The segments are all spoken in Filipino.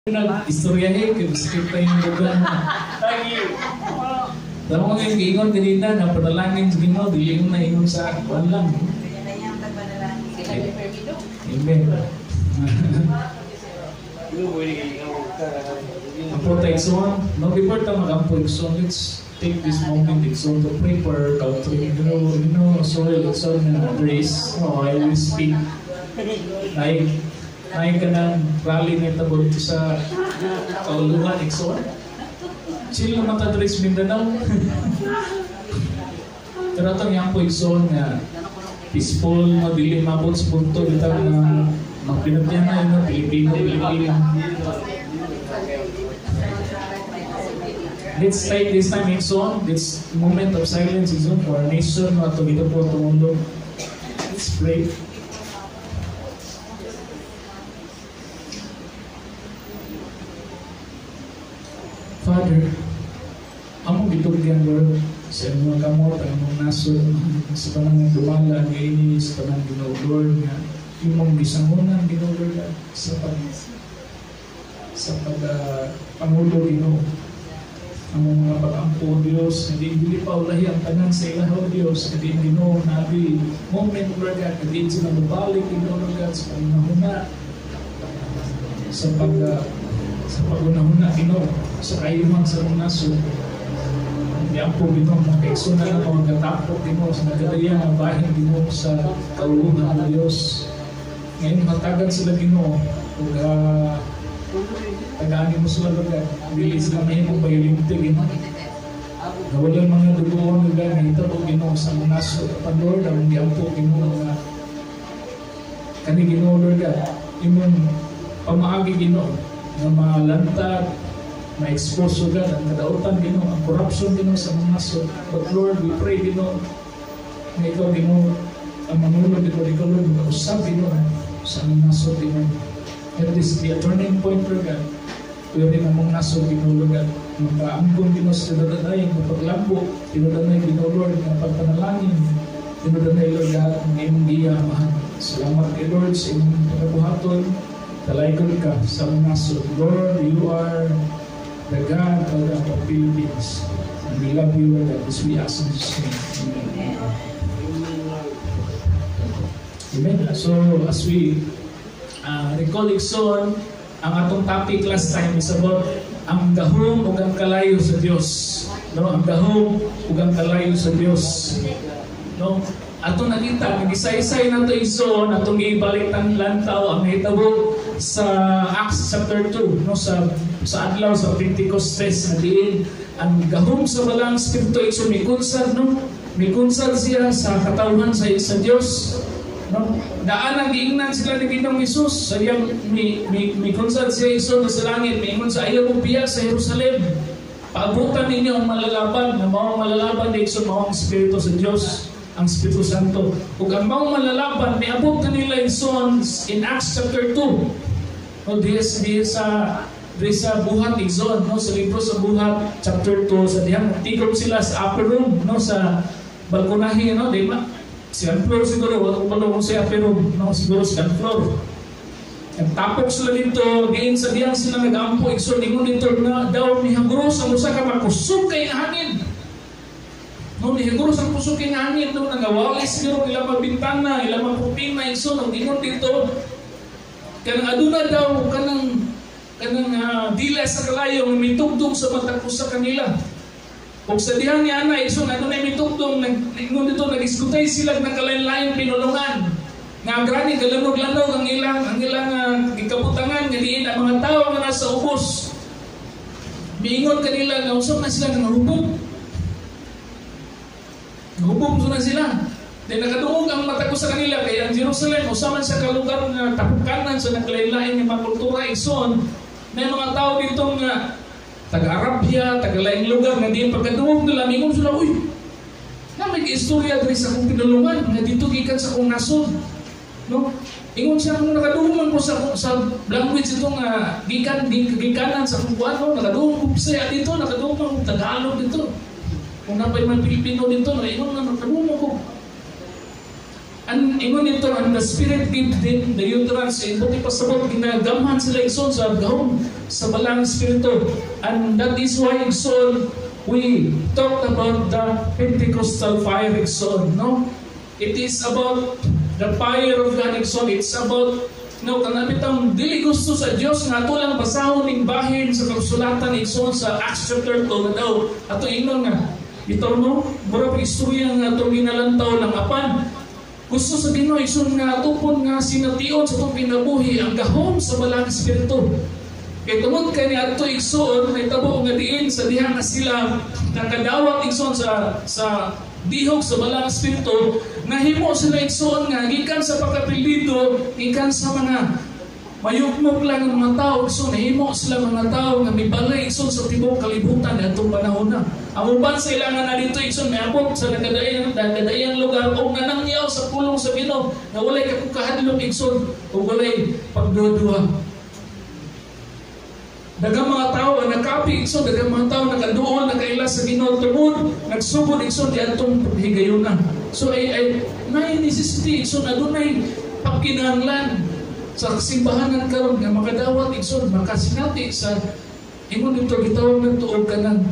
Istoryahin, skip pa yung lugar mo. Tama mo yung giingon kanina na panalangin sa Ginoo, dili mo na ingon sa kuwan lang. Amen. Ampo tayo no, before tayo mag-ampo Ikson, let's take this moment Ikson to pray for our country. You know, sorry Ikson na grace, I will speak. Naik ka ng rally na tabot sa kauluhan Ikson. Chill naman ta Dres Mindanao. Pero itong yang po Ikson nga peaceful, mabili, mabot sa punto dito na magpinagyan na yun, Pilipino. Let's take this time Ikson, this moment of silence Ikson for our nation, at ito po tumulo. Let's pray. Father, among bitugyan Lord sa mga kamot, ang mga nasod sa panang dumala ngayon sa panang Ginoo Lord nga imong gisangunan Ginoo Lord sa pangulo Ginoo ang mga pag-ampo Diyos, hindi pa ulahi ang tanan sa ilahaw Diyos, hindi Ginoo nabi moment Lord God, hindi sila mabalik Ginoo Lord God sa panahuna sa pagunahuna Ginoo sa kayumang sa mga nasod. Hindi ang po Ginoo makaikso na lang ang katapok Ginoo sa nagadaya ng bahin Ginoo sa kauluhan ng Diyos. Ngayon matagan sila Ginoo kung tagaani mo sila Lord, hindi sila mahimong bayolinte Ginoo. Nawalan mga dugoon Lord, nahita po Ginoo sa mga nasod. Kapag Lord, ang hindi ang po Ginoo na kani Ginoo Lord, imong pamaagi Ginoo na malantag, ma-expose God ang kadautan Ginoo, ang corruption Ginoo sa mga nasod. But Lord, we pray Ginoo na ikaw Ginoo ang manulog ikaw Lord, mag-usap Ginoo sa mga nasod Ginoo. Let this be a turning point Lord God. Pwede na mga nasod Ginoo Lord God, magkaangkong Ginoo sa tinadanay, magpaglambo, tinadanay Ginoo Lord, ng pagpanalangin, tinadanay Lord God, ang iyong giyamahan. Salamat kay Lord sa iyong pagkabuhaton. Talaykod ka sa mga nasod. Lord, you are the God of the Philippines. And we love you, Lord, as we ask in Jesus' name. Amen. So, as we recall Ikson, ang atong topic last time is about ang gahom ug ang kalayo sa Dios. No, ang gahom ug ang kalayo sa Dios. No, atong nakita, nag-isa-isay na ito Ikson, atong gibalitan lantaw ang hitabo sa Acts chapter 2, no, sa adlaw sa Pentecostes na diin ang gahom sa balang Espiritu Ikson mikunsad, no, mikunsad siya sa katawhan sa Dios, no. Daan ang giingnan sila ni Ginoong Hesus sa iyang mikunsad siya Ikson sa langit, miingon sa ayaw mong biya sa Jerusalem, paabutan ninyo ang malalaban, na mawang malalaban ni Ikson, mawang Espiritu sa Dios, ang Espiritu Santo. Ug ang mawang malalaban niabot kanila Ikson in Acts chapter 2. No, diya sa buhat Ikson, no, sa libro sa buhat chapter 2, sa diyang tigom sila sa upper room, no, sa balkonahe, no, di ba? Second floor siguro, wala ko sa upper room, no, siguro second floor. Ang tapok sila dito, diin sa diyang sila nag-ampo Ikson, ingon dito na daw mihagros ang usa ka makusog kay hangin. No, mihagros ang kusog kay hangin, no, nangawalis siguro ilang mabintana, ilang mapupima Ikson, ang ingon dito kanang aduna daw kanang dila sa kalayo nga mitugtog sa matag sa kanila. Ug sa dihan ni ana Ikson adunay mitugtog ingon dito nag-diskutay sila ng kalain-lain pinulungan. Nga grani galanog-lanog ang ilang gikabutangan nga diin ang mga tawo nga nasa ubos. Miingon kanila nga usab na sila nga hubog. Hubog na sila. Dahil nakadungog ang mata ko sa kanila, kaya ang Jerusalem, usaman sa kalugar na tapukanan sa naglain-lain ng mga kultura Ikson, may mga tao dito nga taga-Arabia, taga-laing lugar, nga di pagkadungog nila, mingon sila, uy, na may istorya dito sa akong pinulungan, nga dito gikan sa akong nasod. No? Ingon siya, kung nakadungog ko sa language ito nga gikanan sa akong buwan, no? Nakadungog ko Bisaya dito, nakadungog ko Tagalog dito. Kung napay man Pilipino dito, ingon na nakadungog ko. And ingon ito, and the Spirit gave them the utterance, buti pasabot, ginagaman sila igsoon sa gahom, sa balang Espiritu. And that is why igsoon, we talked about the Pentecostal fire igsoon, no? It is about the fire of God igsoon. It's about, no, kanabitang dili gusto sa Dios nga ato lang basahon ning bahin sa kasulatan igsoon sa Acts chapter 2 nga daw. Ato ingnon nga, ito no, mura istorya nga ato ginalantaw lang apan. Gusto sa Ginoo igsoon nga atupon nga sination sa itong kinabuhi ang gahom sa balang Espiritu. Kaya tungod kay ato igsoon may tabo nga diin sa diha nga sila nakadawat igsoon sa dihog sa balang Espiritu, nahimo sila igsoon nga gikan sa pagkapilido, gikan sa mga mayugmok lang ng mga tao igsoon, nahimo sila mga tao nga mibalay igsoon sa tibok kalibutan atong panahon na. Ang uban sa ilangan na dito igsoon may abot sa nagkadayang lugar o nanangyaw sa pulong sa Ginoo na walay kakukahadlok igsoon o walay pagduduha. Dagang mga tao ang nakapi igsoon, dagang mga tao nakaduol, nakailas sa Ginoo tungod, nagsugod igsoon di atong higayunan. So ay necessity igsoon adunay pagkinahanglan sa simbahanan karon nga makadawat igsoon, makasinati sa ingon dito gitawag ng tuog kanang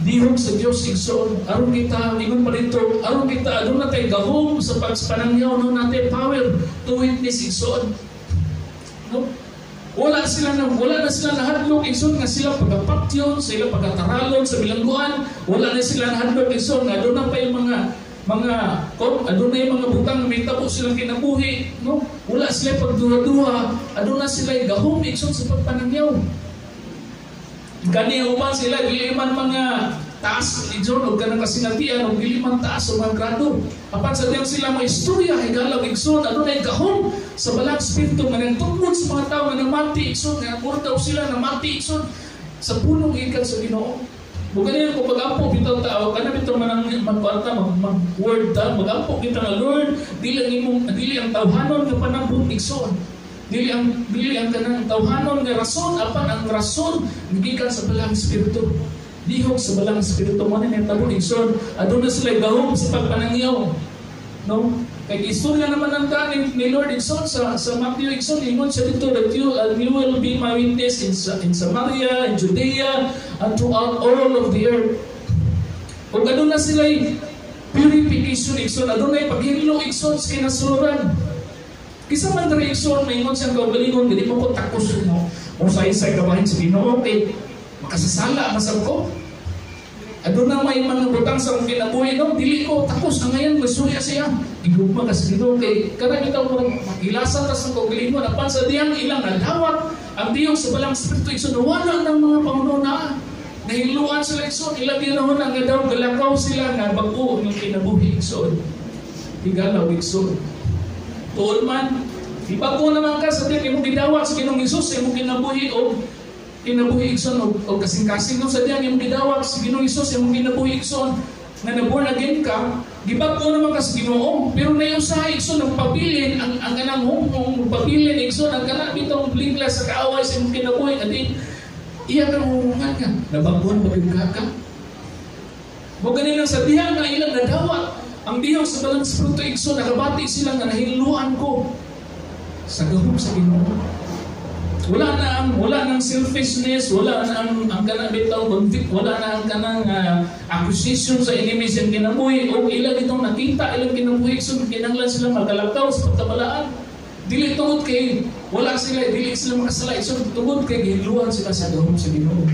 dihog sa Dios igsoon. Aron kita ingon pa dito, aron kita aduna tay gahom sa pagpanangyaw no natin power to witness igsoon. No? Wala na sila nahadlok igsoon nga sila pagapatyon, sila pagataralon sa bilangguan, wala na sila nahadlok igsoon nga aduna pa yung aduna yung mga butang may tabo silang kinabuhi, no? Wala sila pagduha-duha, aduna sila gahom igsoon sa pagpanangyaw. Kani uman sila giliman mga taas igsoon og kanang kasinatian og giliman taas o mga grado. Apan sa diyang sila mga istorya higalaw igsoon adunay gahom sa balang Espiritu nga nagtungkol sa mga tao nga namati igsoon nga daw sila namati igsoon sa pulong ikan sa Ginoo. Bukan ko pag-ampo bitaw tao kana bitaw manang magkuarta mag-word ta mag-ampo kita nga Lord dili ang tawhanon nga panambong igsoon. Dili ang kanang tawhanon nga rason apan ang rason gikan sa balang Espiritu. Dihog sa balang Espiritu mo ni tabo igsoon aduna sila gahom sa pagpanangyaw. No? Kay istorya naman ang kanin ni Lord igsoon sa Matthew igsoon ingon siya dito that you will be my witness in Samaria, in Judea, and throughout all of the earth. Ug aduna sila purification igsoon aduna paghilo igsoon sa kinasuran. Kisa man diri igsoon maingon siyang kaugalingon dili mo ko takos mo say kabahin sa Ginoo kay makasasala masab ko. Aduna may mga butang sa akong kinabuhi no, dili ko tapos na ngayon masuya siya. Igugma ka sa Ginoo kay kana bitaw mo magilasan ta sa kaugalingon apan sa diyang ilang nadawat ang diyong sa balang Espiritu igsoon wala ng mga pangununa. Nahiluan sila igsoon ilang ginahon nga daw galakaw sila nga bag-o ng kinabuhi igsoon. Igalaw igsoon. Tuon man, ibago naman ka sa diyan imong gidawat sa Ginoong Hesus imong kinabuhi o kinabuhi igsoon o kasing-kasing no sa diyan imong gidawat sa Ginoong Hesus imong kinabuhi igsoon nga na-born again ka, gibago naman ka sa Ginoo pero nayusahay igsoon ang pabilin ang kanang humong pabilin igsoon ang kanang bitong blingla sa kaaway sa imong kinabuhi adin iya kang humungan ka nabagon magigka ka mo ganin lang sa diha nga ilang nadawat ang dihog sa balang Espiritu igsoon nakabati sila nga nahiluan ko sa gahom sa Ginoo. Wala nang selfishness, wala na ang kanang bitaw conflict, wala na ang kanang accusation sa enemies ang kinabuhi o ilang itong nakita ilang kinabuhi igsoon kinahanglan sila magalakaw sa pagkabalaan. Dili tungod kay wala sila dili sila makasala igsoon tungod kay gihiluan sila sa gahom sa Ginoo.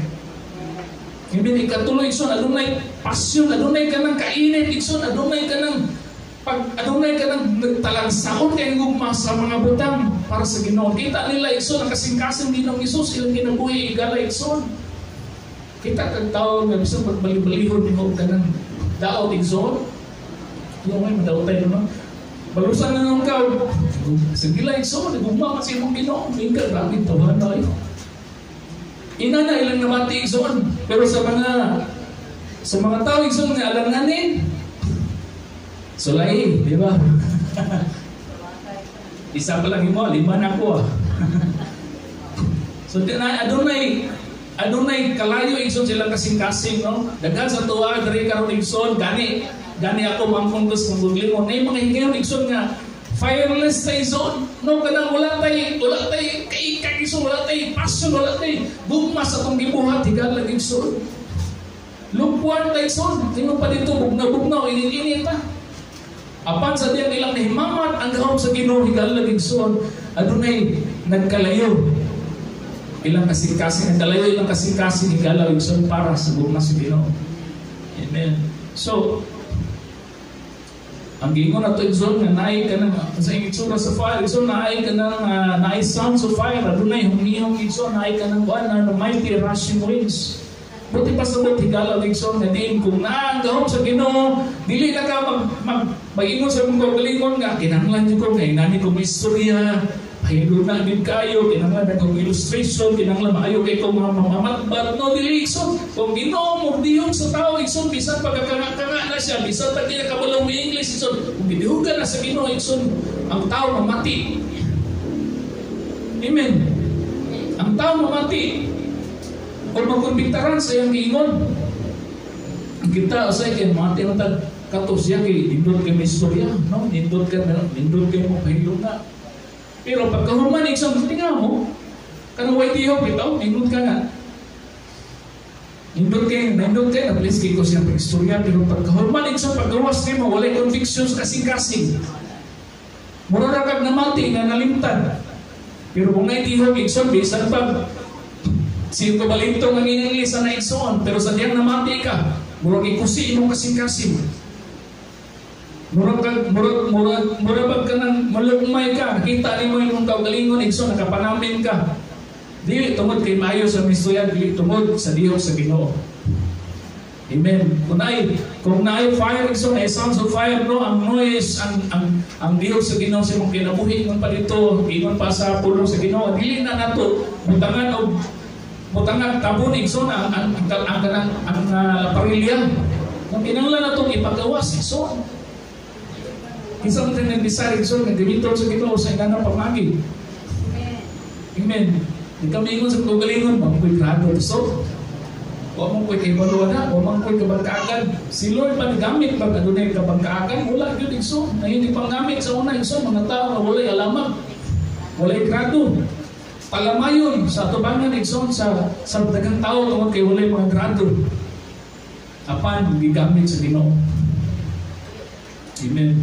Hindi ikatuloy igsoon adunay pasyon, adunay kanang kainit igsoon, adunay kanang talansaon kay gugma sa mga butang para sa Ginoo. Kita nila igsoon ang kasing-kasing Ginoong Hesus ilang kinabuhi igala igsoon. Kita kag tawo nga bisan pagbali-balihon mo kanang daot igsoon. Yung may madaot tayo no. Balusan na nung ka. Sige lang igsoon, gugma kasi imong Ginoo, mingka grabe tawhan tayo. Ina na ilang namati igsoon, pero sa mga tao igsoon nga alanganin. Sulay, di ba? Isa pa lang mo, 5 na ako So adunay kalayo igsoon sila kasing-kasing no. Daghan sa tuwa diri karon igsoon gani ako mangkonggus mong guglingon nay mga higayon igsoon nga Fireless tayo zone. No, kanang wala tayo kaikag iso, wala tayo passion, wala tayo bugma sa itong gibuhat, higala gigson. Lupuan tayo zone. Tingnan pa dito, bugna-bugna o init-init pa. Apan sa diyang ilang nahimamat, ang gahom sa Ginoo, higala gigson, adunay nagkalayo. Ilang kasing-kasing, nagkalayo ilang kasing-kasing, higala gigson para sa bugna sa Ginoo. Amen. So, ang gingon na ito igsoon nga naay ka ng sa itsura sa fire, igsoon naay ka ng naay sounds of fire, adunay humihong igsoon, naay ka ng buwan na mighty rushing winds. Buti pa sa buti higala igsoon nga diin kung naang gahom sa Ginoo, dili na ka mag-ingon sa mong kagalingon nga, kinanglan niyo ko nga, inani kong istorya, pahilo na din kayo, kinanglan na kong illustration, kinanglan maayo kayo kong mga mamamatbat, no, dili igsoon, kung Ginoo mo dihong sa tao, igsoon, bisan pagkakanga na siya, bisan pag di na kabalong may English, igsoon, kung bidihugan na sa Ginoo, igsoon, ang tao mamati. Amen. Ang tao mamati. Kung magkumbiktaran sa iyang giingon, kita sa ikin, mga tinatag katos siya, nindot kayo may istorya, no? Nindot kayo mo pahilo na. Pero pagkahuman, igsoon, tingnan mo, kanang white ihop ito, nindot ka nga. Nindot kayo, na-please kayo siya pag-istorya, pero pagkahuman, igsoon, paggawas niya mo, walay convictions kasing-kasing. Muraragag na mati, na nalimtan. Pero kung white ihop, igsoon, bisan pag siyo ko balintong ang inangisa na igsoon, pero sa diyang namati ka, murag ikusi mo kasing-kasing. Murag ka nang malugmay ka, kita ni mo yung kaugalingon, igsoon, nakapanamin ka. Dili tungod kay maayo sa mistuyan, dili tungod sa Dios sa Ginoo. Amen. Kung naay fire, igsoon, ay sounds of fire, no, ang noise, ang Dios sa Ginoo sa mong kinabuhi, ingon pa dito, ingon pa sa pulong sa Ginoo, dili na nato, butangan tabunig so na ang laparilya nang kinanglan na itong ipagawas so isang tinag-decide so nag-dimitor sa Ginoo sa inanang pamagi. Amen. Di kami ingon sa kagalingon mamukoy grado so huwag mong ko'y kaibaluan na huwag mong ko'y kabangkaagan si Lord pa nagamit pag adunay kabangkaagan wala yun igso na hindi pang gamit sa una igso mga tao na walay alamang walay grado palamayon sa atubangan igsoon sa daghang tao tungod kay walay mga grado apan gigamit sa Ginoo. Amen.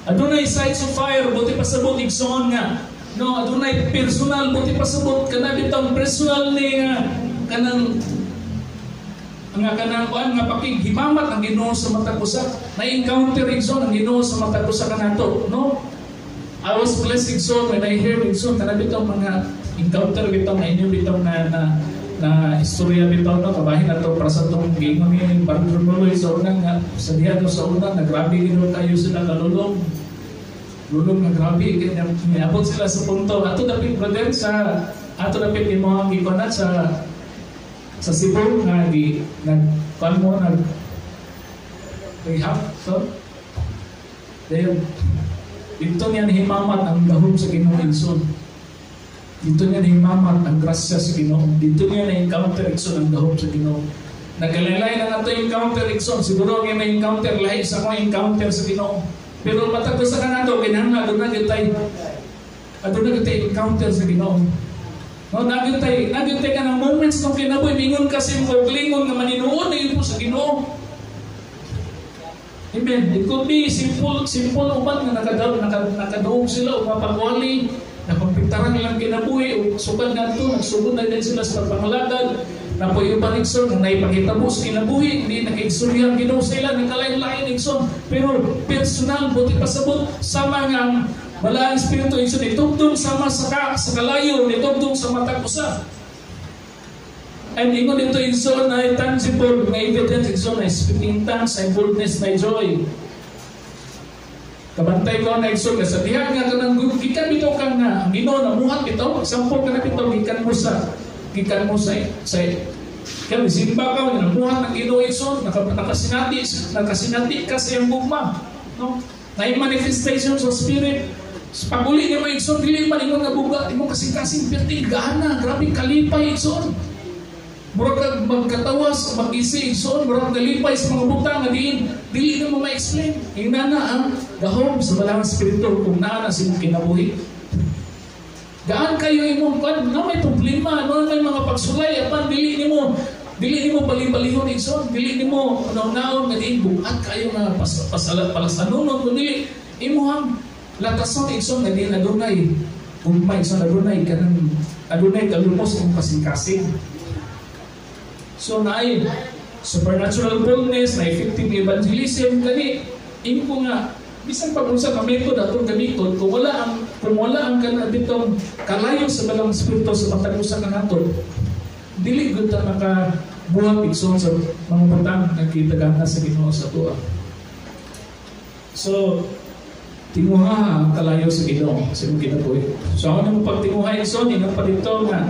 Adunay sights of fire buti pasabot igsoon nga no adunay personal buti pasabot kana bitong personal ni kanang nga pakighimamat ang Ginoo sa matag usa na encounter igsoon ang Ginoo sa matag usa kanato no. I was blessed so when I hear so kana bitong mga encounter bitong na inyo bitong na istorya bitong no kabahin nato para sa tong gingon ni Bartolomeo sa unang sa diha sa unang nagrabe gino kayo sila kalulong na grabe kaya niabot sila sa punto ato dapat brother sa ato dapat ni mga gikonat sa Cebu nga nagkuan mo rehab so then dito niya nahimamat ang gahom sa Ginoo igsoon. Dito niya nahimamat ang grasya sa Ginoo. Dito niya na-encounter igsoon ang gahom sa Ginoo. Nagalalay na nato encounter igsoon. Siguro nga na-encounter lahi sa mga encounter sa Ginoo. Pero matagos sa kanato, kinahanglan aduna gitay encounter sa Ginoo. No, nagitay ka ng moments ng kinabuhi, mingon kasi mo klingon nga maninuon na yun po sa Ginoo. Amen. It could be simple uban nga nakadaog sila o mapagwali, napampiktaran nilang kinabuhi, o sukad na ito, nagsugod na din sila sa pagpangalagad, na po yung panikson, na naipakitabo sa kinabuhi, hindi nakaigsurya ang Ginoo sa ila, nakalain-lain ikson, pero personal, buti pasabot, sama nga wala ang Espiritu ikson, itugtong sama sa kalayo, itugtong sa matag usa. And ingon dito igsoon na tangible na evidence igsoon na speaking tongues and boldness na joy. Kabantay ko na igsoon sa diha nga kanang gikan bitaw kang na ang Ginoo na muhat bitaw example kana bitaw gikan mo sa kaya simba ka na muhat ng Ginoo igsoon nakasinati ka sa iyang gugma no na manifestations of spirit paguli ni mo igsoon dili man ingon nga buga imo kasing-kasing perti gana grabe kalipay igsoon. Murag kag magkatawas, mag-isig, so murag nalipay sa mga butang nga dili na mo ma-explain. Ingna na ang gahom sa balang espiritu kung naa na silang kinabuhi. Gaan kayo imong kan na may problema, no may mga pagsulay apan dili nimo bali-balihon igsoon, dili nimo naon nga diin buhat kayo nga pasalat palasanunon kundi imuhang latason igsoon nga diin adunay ugmay sa adunay kanang adunay kalumos kung kasing-kasing. So naay supernatural boldness, na effective evangelism kani imo ko nga bisan pag unsa ka method atong gamiton kung wala ang kana bitong kalayo sa balang espiritu sa matag usa ka nato dili gud ta makabuhat igsoon sa mga butang nga kitagana sa Ginoo sa tuwa. So tinguha ang kalayo sa Ginoo sa imong kinabuhi. So ako nang pagtinguha igsoon ina pa dito nga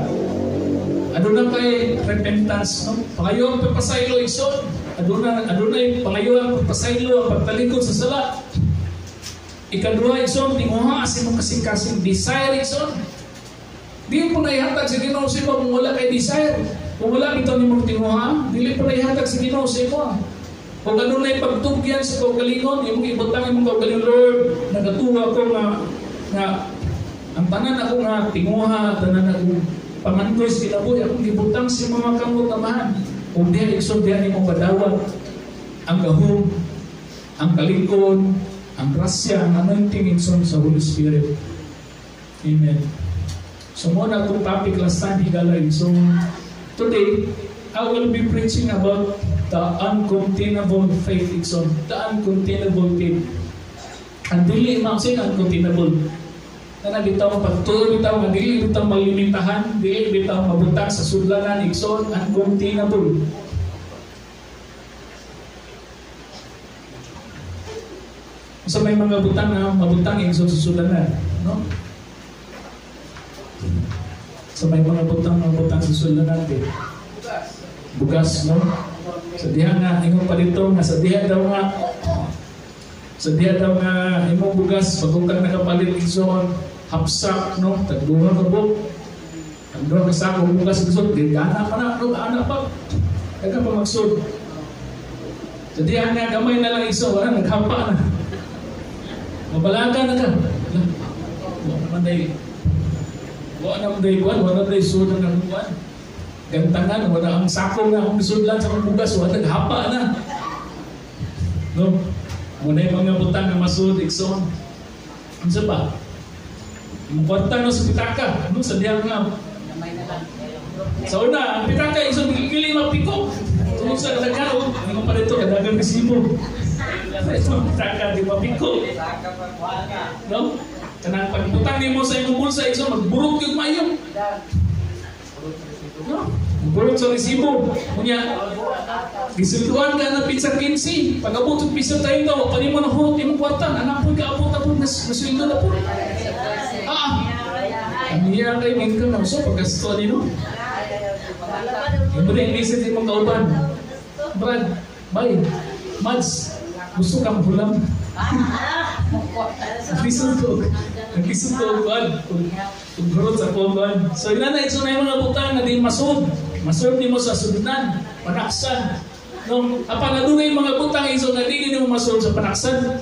aduna kay repentance, no? Pangayo ang pagpasaylo igsoon. Adunay pangayo ang pagpasaylo, ang pagtalikod sa sala. Ikaduha igsoon, tinguha sa imong kasing-kasing desire igsoon. Di po na ihatag sa Ginoo sa imo kung wala kay desire. Kung wala bitaw nimong tinguha, dili po na ihatag sa Ginoo sa imo. Kung adunay pagtugyan sa kaugalingon, imong ibutang imong kaugalingon, Lord, nagatuwa ko nga ang tanan ako nga tinguha, tanan ako pamantoy sa kinabuhi, akong gibutang sa mga kamot amahan. Kung diyan igsoon diyan imong badawat ang gahom, ang kalikod, ang grasya, ang anointing igsoon sa Holy Spirit. Amen. So muna itong topic last time higala igsoon. Today, I will be preaching about the uncontainable faith igsoon. The uncontainable faith. Ang dili maksing uncontainable. Na bitaw pagtuloy bitaw nga dili bitaw malimitahan, dili bitaw mabutang sa sudlanan igsoon, uncontainable. So may mga butang na mabutang igsoon sa sudlanan, no? So may mga butang sa sudlanan din. Bugas, no? So diha nga ingon pa dito nga sa diha daw nga imong bugas pag kang nakapalit igsoon hapsak, no? Tagduha ka buk. Tagduha ka sako bugas igsoon, gigana pa na, no? Ana pa. Kaya pa magsud. So diha nga gamay na lang igsoon, wala naghapa na. Mabalaga na ka. Wala na day sud ng buwan. Gantangan, wala ang sako nga akong isudlan sa mga bugas, wala naghapa na. No? Muna yung mga butang na masud, igsoon. Ano sa ba? Yung kwarta no sa pitaka, ano sa diyan nga? Sa una, ang pitaka, igsoon, pili mapiko. Tungkol sa kadagao, hindi pa dito, kadagang resibo. Ang pitaka, di mapiko. No? Kanang pagbutang mo sa imong bulsa, igsoon, magburog yung mayong. No? Burot sa resibo. Kunya, gisultuan ka na pizza 15. Pag-abot ng pizza 30, pwede mo na hurot imong kwartan. Anak po ka-abot-abot na sweldo na po. Kamiya kayo ngayon ka na. So, pagkasto nino. Yung ba rin inisip imong kauban? Brad, bye. Mads, gusto kang hulam. Naglisod ko buwan. Kung gurot sa kuwan. So, inanay, so na yung mga butang na din masud. Masud ni mo sa sudunan, panaksan. No, apa nadungay mga butang iso na di mo masud sa panaksan.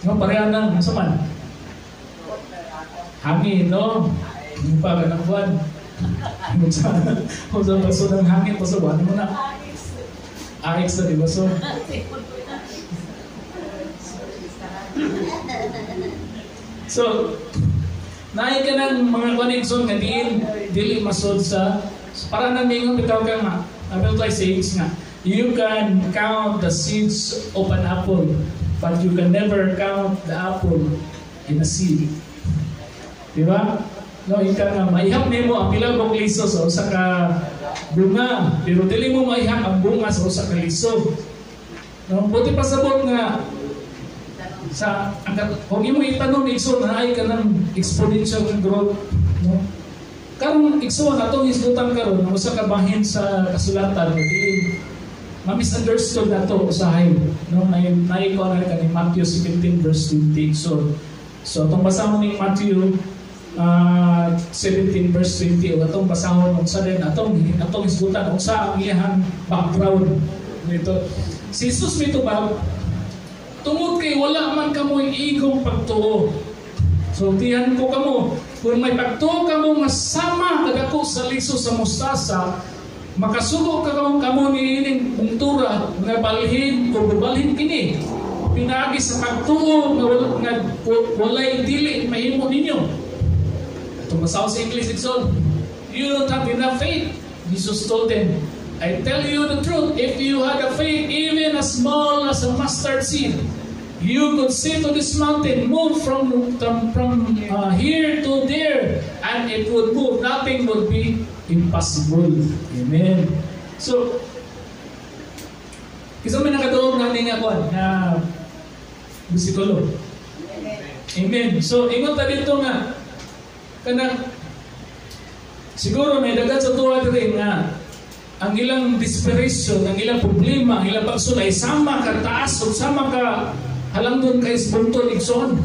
No, pareha na sa man. Hangin, no. Yung pa ka ng buwan. Kung sa masud ng hangin, pasabuhan mo na. AX na, di ba? So, naay ka ng mga connection nga dili masod sa para na mingon bitaw ka nga abel sayings nga you can count the seeds of an apple but you can never count the apple in a seed. Di ba? No, ika nga maihap nimo ang pila kong liso sa usa ka bunga pero dili mo maihap ang bunga sa usa ka liso. No, buti pasabot nga sa kung imo itanong igsoon na ay ka ng exponential growth, no? Karon igsoon atong isgutan karon ng usa ka bahin sa kasulatan di ma-misunderstood nato usahay, no? Nay ko na kanang Matthew 17 verse 20. So atong basa mo ning Matthew 17 verse 20 o atong basahon unsa din atong isgutan unsa ang iyang background nito. Si Jesus mitubag tungod kay wala man kamoy igong pagtuo. So tiyan ko kamo kung may pagtuo kamo nga sama kadako sa liso sa mustasa, makasugo ka kamo ni ining buntura nga balhin o balhin kini pinaagi sa pagtuo nga walay dili mahimo ninyo. Ito masaw sa English dikson, you don't have enough faith. Jesus told them, I tell you the truth, if you had a faith even as small as a mustard seed, you could say to this mountain, move from here to there, and it would move. Nothing would be impossible. Amen. So, isa may nakatuog natin na bisikulo. Amen. So, ingon ta dito nga, kanang siguro may dagat sa tuwa rin nga ang ilang desperation, ang ilang problema, ang ilang pagsulay, sama ka taas o sama ka halangdon kay buntod igsoon.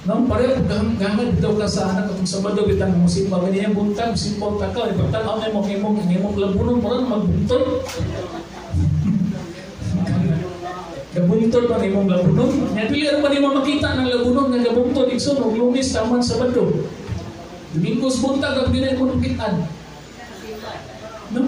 No, pareho gangad daw ka sa anak atong Sabado bitan mo simba ganyan buntag simple ta ka ipagtan-aw na mo imong labunon mo ron magbuntod. Gabuntod pa imong labunon. Nya pili ra pa nimo makita ng labunon nga gabuntod igsoon og Lunes taman Sabado. Domingos buntag ang dinay mo nakitaan. No.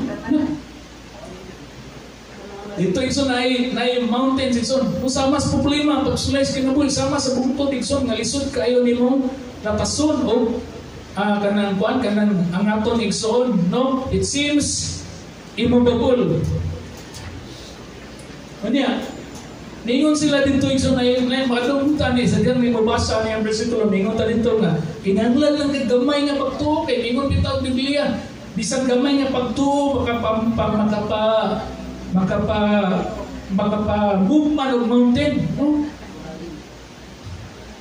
Dito igsoon na mountains igsoon. Kung sama sa problema, pagsulay sa kinabuhi, sama sa bungtod igsoon, nga lisod kayo nimo napason o kanang ang aton igsoon, no? It seems immovable. Kanya, ningon sila dito igsoon na makadungtan sa diyan may mabasa niya ang bersikulo, ningon ta dito nga, kinahanglan lang kay gamay nga pagtuo, kay ningon bitaw Biblia, bisan gamay nga pagtuo, makapa-move man og mountain, no?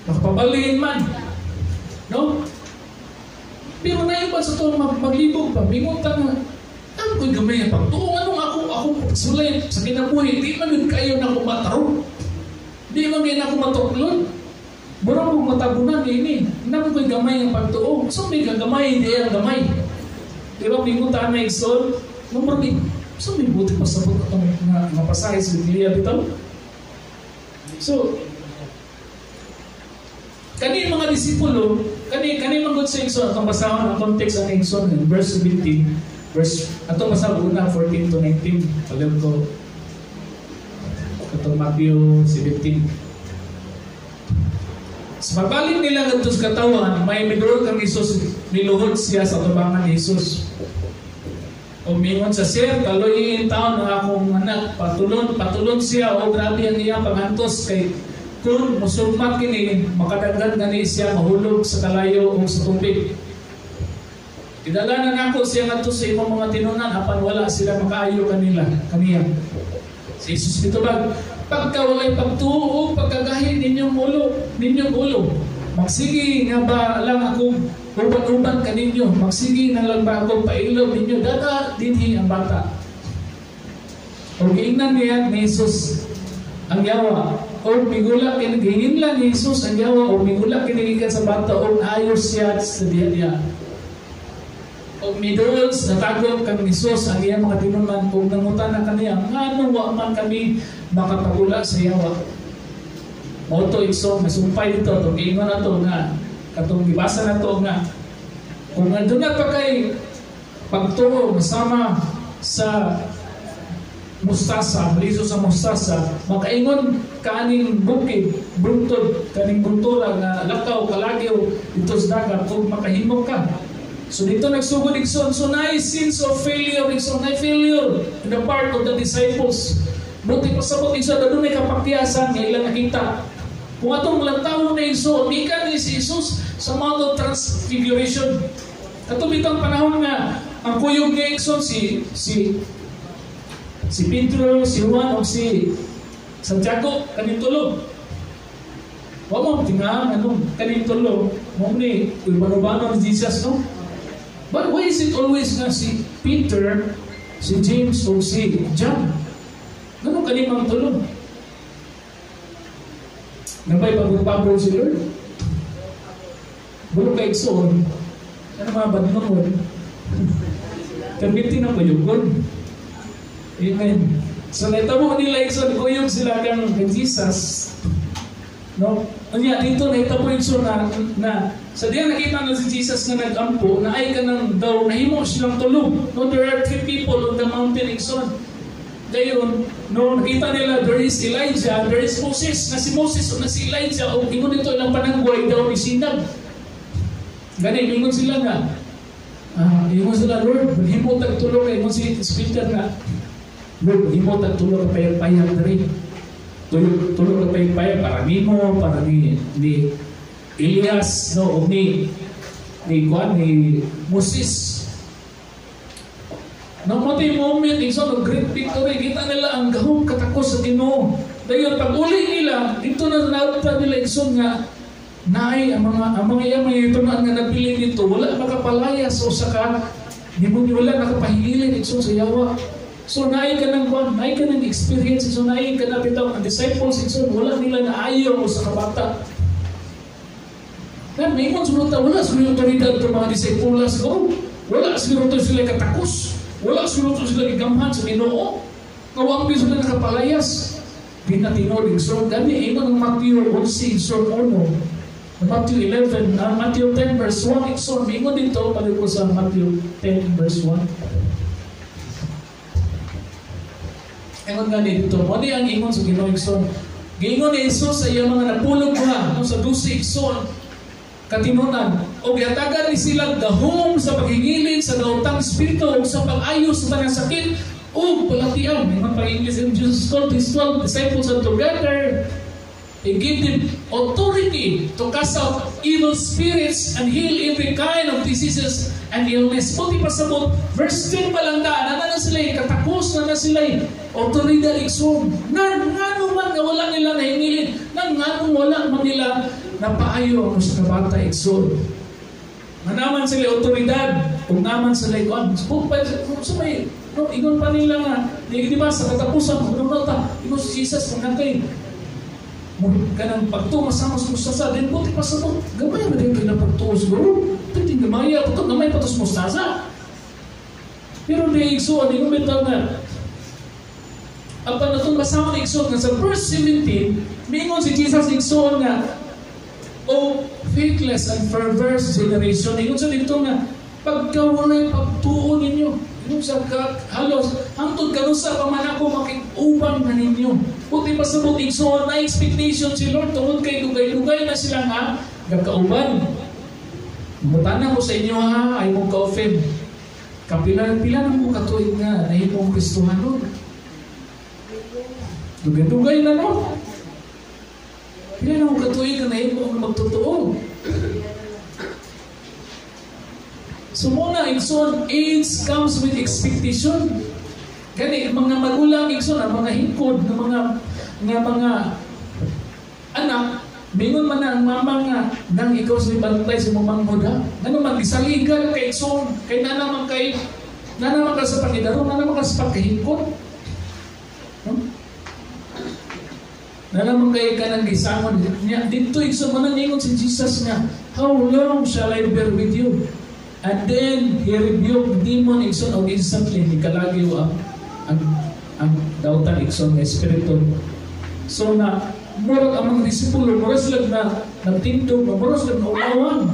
Makapabalihin man, no? Pero naiba sa ito, maglibog pa, mingunta nga, ano ko'y gamay ang pagtuo? Anong ako sulay sa kinabuhi? Di man yun kayo na kumataro. Di man yun ako matuklon. Burang kong matabunan ini. Ano ko'y gamay ang pagtuo? So may kagamay, hindi ang gamay. Di ba, mingunta na igsoon, number 8. So, may buti pa sa buto na mapasahe sa Biblia bitaw. So, kani mga disipulo, kani mangod sa Igsoon, atong basahan ang context ng Igsoon, verse 17, atong basahan una, 14 to 19, palim ko, atong Matthew 17. Sa pagbalik nila ng tos katawan, may midurog kang Isus, niluhod siya sa tubangan ni Isus. Umingon sa sir, kaloy taon ng akong anak, patulon siya, o grabe ang iyang paghantos kay kung musulmat kini, makadagdag gani siya mahulog sa kalayo o sa tubig. Idalanan ako siya nga to sa imong mga tinunan, apan wala sila makaayo kaniya. Si Jesus dito pagka walay pagtuo, pagkagahin ninyong ulo, magsige nga ba lang ako uban-uban kaninyo, magsige na lang ba ako pailaw ninyo, dada dinhi ang bata. O giingnan niya ni Jesus ang yawa, o migula kinaghinginlan ni Jesus ang yawa, o migula kinigikan sa bata, o ayos siya sa diya. O miduls natagop kang Jesus ang iyang mga tinunan, o nangutan na kaniya, nga wa man kami makapagula sa yawa. Moto igsoon, masumpay dito, itong ingon na ito nga, katong gibasa na ito nga, kung nandun na pa kay pagtuo masama sa mustasa, liso sa mustasa, makaingon kaning bukid, buntod, kaning buntura nga lakaw, kalagyaw, ito sa dagat, kung makahimok ka. So dito nagsugod igsoon, so na sense of failure, igsoon, na failure in the part of the disciples. Buti pa sa buti igsoon, doon may kapaktiyasan, nga ilang nakita. Kung atong lantaw na iso, di ka ni si Jesus sa Mount of Transfiguration. Katubitang panahon nga, ang kuyog ni Ikson, si Pedro, si Juan, o si Santiago, kanintulog. Huwag mo, tingnan, kanintulog. Huwag ni, urbano-bano ni Jesus, no? But why is it always nga si Peter, si James, o si John? Ganun kanimang tulog? Nabay pagpapabro si Lord. Bulo ka igsoon, ano mga badngon, kabiti na po yung good. Amen. So, naitabo nila igsoon, kuyog sila kang Jesus. No? Kanya, dito naitabo igsoon na sa diyan nakita na si Jesus na nag-ampo, na ay ka nang daw, nahimo silang tulog. No, there are 3 people on the mountain igsoon. Gayon, no, nakita nila, there is Elijah, there is Moses, na si Moses o na si Elijah, o ingon ito ilang panangguay daw ni Sinag. Ganun, ingon sila nga, ingon sila, Lord, himo tagtulog, ingon si Peter nga, Lord, himo tagtulog ka payag-payag na rin. Tulog ka payag-payag para nimo, para ni Elias, no, o ni Moses. No, mati moment, isa ng great victory, kita nila ang gahong katakos sa Ginoo. Dahil pag uli nila, dito na nauta nila igsoon nga, naay, ang mga yamay ito na nga nabili dito, wala makapalayas o saka, wala nakapahilin igsoon sa yawa. So naay ka ng experience, so naay ka na bitaw, ang disciples igsoon, wala nila na ayaw sa kabata. Kan, may sunod na wala sila otoridad ng mga disciples ko, wala sila sila katakos. Wala sunod sila igamhan sa Ginoo. Kawang di sila nakapalayas. Pinatino rin. So, dami ino ng Matthew 11, so 1. Matthew 11, Matthew 10 verse 1. So, mingon dito, pala ko sa Matthew 10 verse 1. Ingon nga dito. Mali ang ingon sa Ginoo Ikson. Gingon ni Jesus sa iyang mga napulog ha. Sa 12 Ikson. Katinunan, o gihatagan ni silang gahom sa paghingilin sa daotang espiritu o sa pag-ayos sa tanang sakit o palatian. Mga pag-English in Jesus called his 12 disciples together. He gave them authority to cast out evil spirits and heal every kind of diseases and illness. Pati pasabot, verse 10 pa lang na sila, katakos na sila, autoridad ikson. Ngano man na wala nila nahingilin, ngano wala man nila napaayo ang sa kabata ikson. Manaman sila autoridad, kung naman sila ikon. So may, ingon pa nila nga, di ba sa katapusan, ingon si Jesus, kung nakay, kanang pagtumas sa mas mustasa, din puti pa sa mo, gamay mo din kayo na pagtuos guru, pati gamaya, puto gamay patos mustasa. Pero di ikson, ingon bitaw nga, ang panatong basama ni ikson, nga sa verse 17, mingon si Jesus ikson nga, o faithless and perverse generation. Ingon sa dito nga, pagkawalay pagtuon ninyo, ingon sa halos, hangtod kanusa pa man ako makikuban na ninyo. Puti pa sa butig, so na expectation si Lord, tungod kay lugay-lugay na sila nga, gagkauban. Mutana ko sa inyo ha, ay mong ka-offend. Kapila-pila na mo katuig nga, na imong Kristuhan nun. Lugay-lugay na no? Pila na mong katuig na imong magtotoo. So muna, igsoon, age comes with expectation. Gani, mga magulang igsoon, ang mga hingkod, mga anak, mingon man na ang mama nga, nang ikaw sa ibantay sa mamangod ha. Ano man, isaligal kay igsoon, kay nanaman ka sa pangidaro, nanaman ka sa pagkahingkod. Nanaman kayo ka ng gisangon. Dito igsoon man ningon si Jesus nga, how long shall I bear with you? And then, he rebuked demon igsoon o instantly, nikalagyo ang dautan igsoon ng espiritu. So na, murag ang mga disipulo, murag sila na nagtindog, murag sila na ulawan.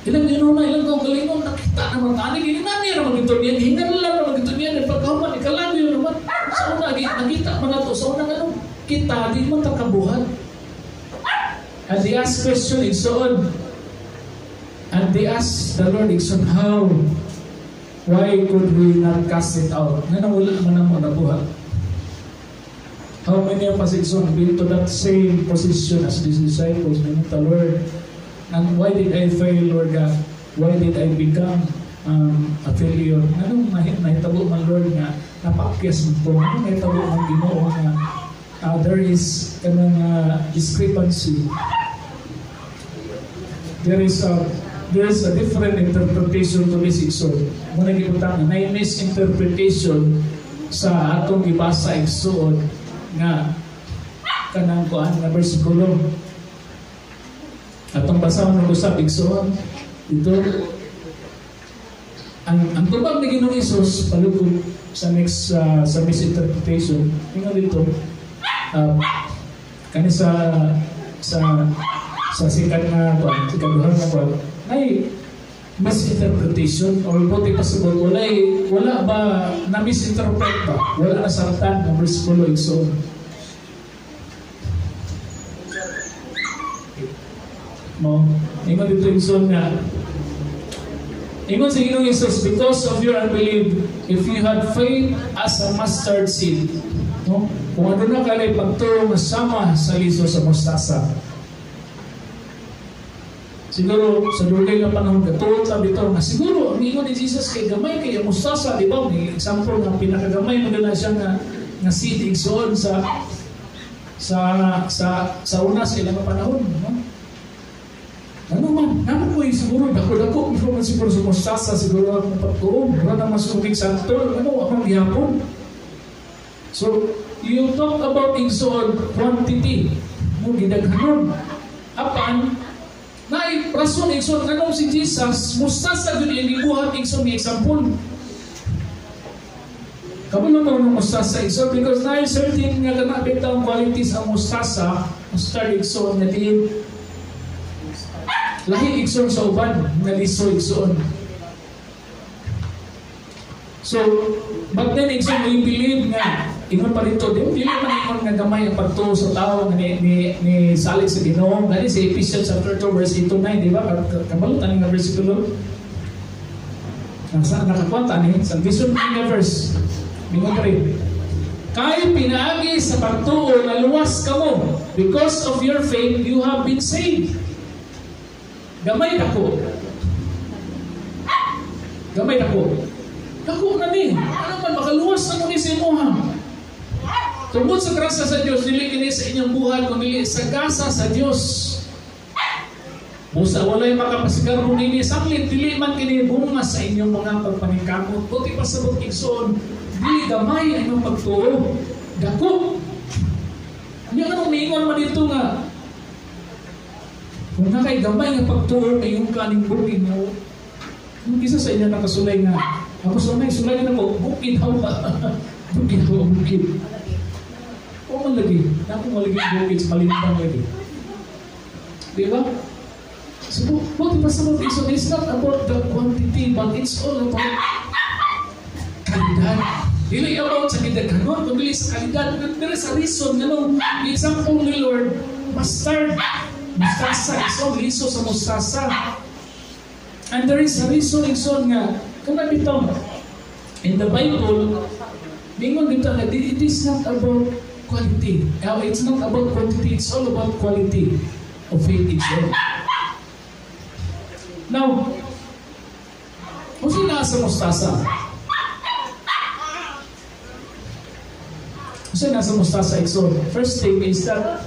Ilang kaugalingon, nakita naman tanig, hinanay naman ito niyan, hingan lang naman ito niyan, pagkahuman, ikalagyo naman. Sa una, nakita man ito, sa unang ano, kita, di man takabuhan. And they asked question igsoon. And they asked the Lord igsoon, how? Why could we not cast it out? Nanawala man ang mga nabuhat. How many of us igsoon been to that same position as these disciples? The Lord, and why did I fail, Lord God? Why did I become a failure? Anong nahitabo man, Lord, nga napakyas mo po? Anong nahitabo man Ginoo nga there is kanang discrepancy. There is a different interpretation to this igsoon. Muna gibutang na misinterpretation sa atong gibasa igsoon nga kanang kuan nga bersikulo. Atong basahon ng usap igsoon dito. Ang tubag ni Ginoong Hesus palugod sa next sa misinterpretation ingon dito kani sa sikat na kuan ikaduhang na kuan ay misinterpretation or buti pasabot wala ba na misinterpret ba wala na sartan ng bersikulo igsoon. Mo ingon dito igsoon nga ingon sa Ginoong Hesus, because of your unbelief, if you had faith as a mustard seed, no? Kung ano na kalay pagturo sama sa liso sa mustasa. Siguro, sa dugay na panahon, katulad lang dito, na siguro, ang ingon ni Jesus kay gamay kay mustasa, di ba? May example ng pinakagamay mo na siya nga seed igsoon sa una sa ilang panahon, no? Ano man, naman po siguro, dako-dako, before man siguro sa mustasa, siguro ako napagtuon, wala naman sumugig sa antol, amang gihapon. So, you talk about igsoon quantity, mo gidaghanon. Apan, na rason igsoon, ano si Jesus, mustasa yun yung ibuhat igsoon, may example. Kabalo mo ng mustasa igsoon, because na certain nga ganapit ang qualities ang mustasa, mustard igsoon, na din, lahi igsoon sa uban, naliso igsoon. So, but then igsoon, we believe nga, ingon pa rito, di man ingon nga gamay ang pagtuo sa tao ni salig sa Ginoo. Dali sa Ephesians chapter 2 verse 8 to 9, di ba? Kabalutan nga versikulo. Nakakwanta ni, salvation nga verse. Ingon pa rin. Kay pinaagi sa pagtuo na luwas kamo, because of your faith, you have been saved. Gamay dako. Gamay dako. Dako na ni. Ano man makaluwas na mo ni sa imuha. Tungkol sa grasya sa Dios, dili kini sa inyong buhat kundi sa gasa sa Dios. Busa walay makapasigarong nini saklit dili man kini bunga sa inyong mga pagpaningkamot. Buti pa sa igsoon, dili gamay ang inyong pagtuo. Dako. Ano anong miingon man dito nga kung na kay gamay nga pagtuo kay yung kaning bukid mo, yung isa sa inyo nakasulay nga, ako sulay na ko, bukid hawa. Bukid hawa, bukid. O man lagi, ako malaging bukid sa malintang lagi. Diba? So, buti pa sa mga iso, it's not about the quantity, but it's all about kalidad. Dili about sa kidaghanon, kundi sa kalidad. Pero sa reason, ganun, example ni Lord, mustard. Mustasa, igsoon, liso sa mustasa. And there is a reason igsoon nga, kung nabitaw, in the Bible, bingon dito nga, it is not about quality. It's not about quantity, it's all about quality of faith igsoon. Now, kung sino sa mustasa? Kung sino sa mustasa igsoon? First thing is that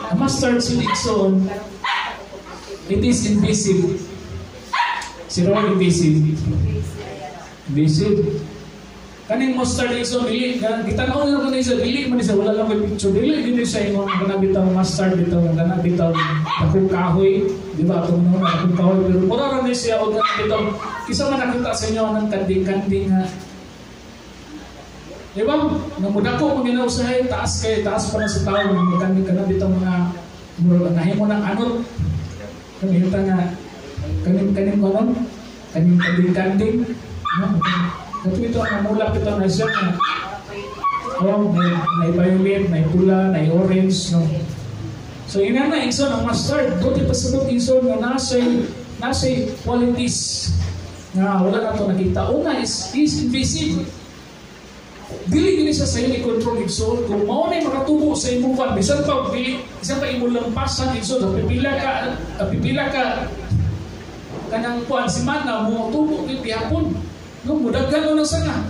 a mustard seed igsoon, it is invisible. Sino ang invisible? Invisible. Kaning mustard igsoon, dili, gitanaw nyo kanina isa, dili man isa, wala lang may picture, dili siya yung ganabitaw mustard dito, ganabitaw akong kahoy, di ba? Itong naman akong kahoy, pero mura rin siya o ganabitaw, kisa man nakita sa inyo ng kanding-kanding nga. Di ba? Namuda ko, pag ginausahay, taas pa na sa tao, magkanding ka na dito mga nahimo ng anot. Kamita nga, kaning konon, kaning kanding-kanding. Ito ang namulap ito na siya na may violet, may pula, may orange. No? So, ina na, igsoon, ang mustard, buti pa sa igsoon na nasa qualities na wala na ito nakita. Una is invisible. Dili siya sa iyo i-control igsoon. Kung maunay makatubo sa imong pan, bisan pa imong lampasan igsoon, pipila ka kanang kuan si mana mo tubo kay pihapon. No, mudaghan mo sana.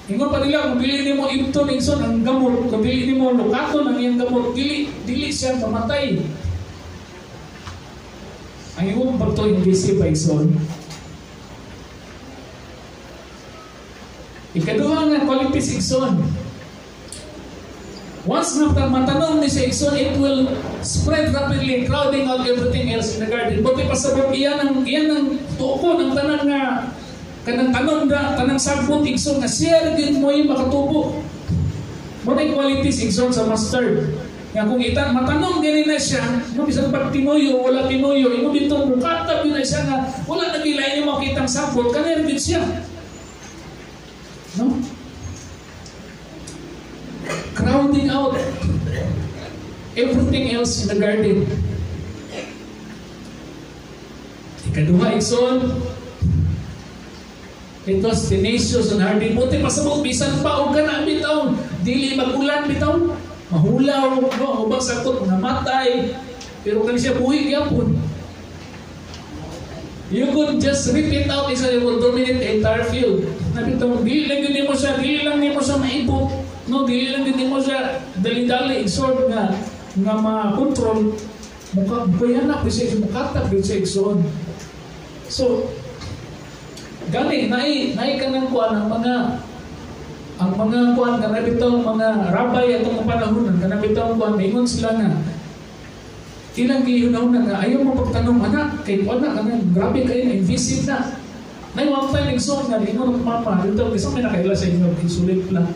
Ingon pa nila, kung dili nimo impton igsoon ang gamot, kung dili nimo lukaton ang iyang gamot, dili siya mamatay. Ang imong pagto invisible igsoon. Ikaduha nga qualities igsoon. Once na matanong ni sa igsoon, it will spread rapidly, crowding out everything else in the garden. Buti pasabot, iyan ang tuko ng tanang nga, kanang tanong na, tanang sagbot igsoon, nga siya din mo yung makatubo. Muna yung qualities igsoon sa mustard. Nga kung matanong din na siya, no, bisang pag tinuyo, wala tinuyo, imo dito, mukatab yun na siya nga, wala nagilain yung makitang sagbot, kanina din siya. No? Crowding out everything else in the garden. Ikaduha, igsoon, it was tenacious and hardy. Buti pasabot, bisan pa o ka na bitaw, dili magulan bitaw, mahulaw, no, ubang sakot, namatay, pero kani siya buhi gyapon. You could just rip it out, isa it will dominate the entire field. Nabitaw, dili lang yun mo siya, dili lang mo siya maibot. No, dili lang din mo siya dali-dali igsoon nga ma-control. Bukayan na po siya, mukatap din siya igsoon. So, gani, nai ka ng kuhan ang mga kuhan, kanabitang mga rabay atong panahonan, kanabitang kuhan, maingon sila nga, ilang gihunahon na ayaw mo pagtanong, anak, kay kuhan na, kanang grabe kayo na, invasive na. Naiwang tayo igsoon nga, ingon ng mama, dito, kasi may nakaila sa inyo, isulit lang.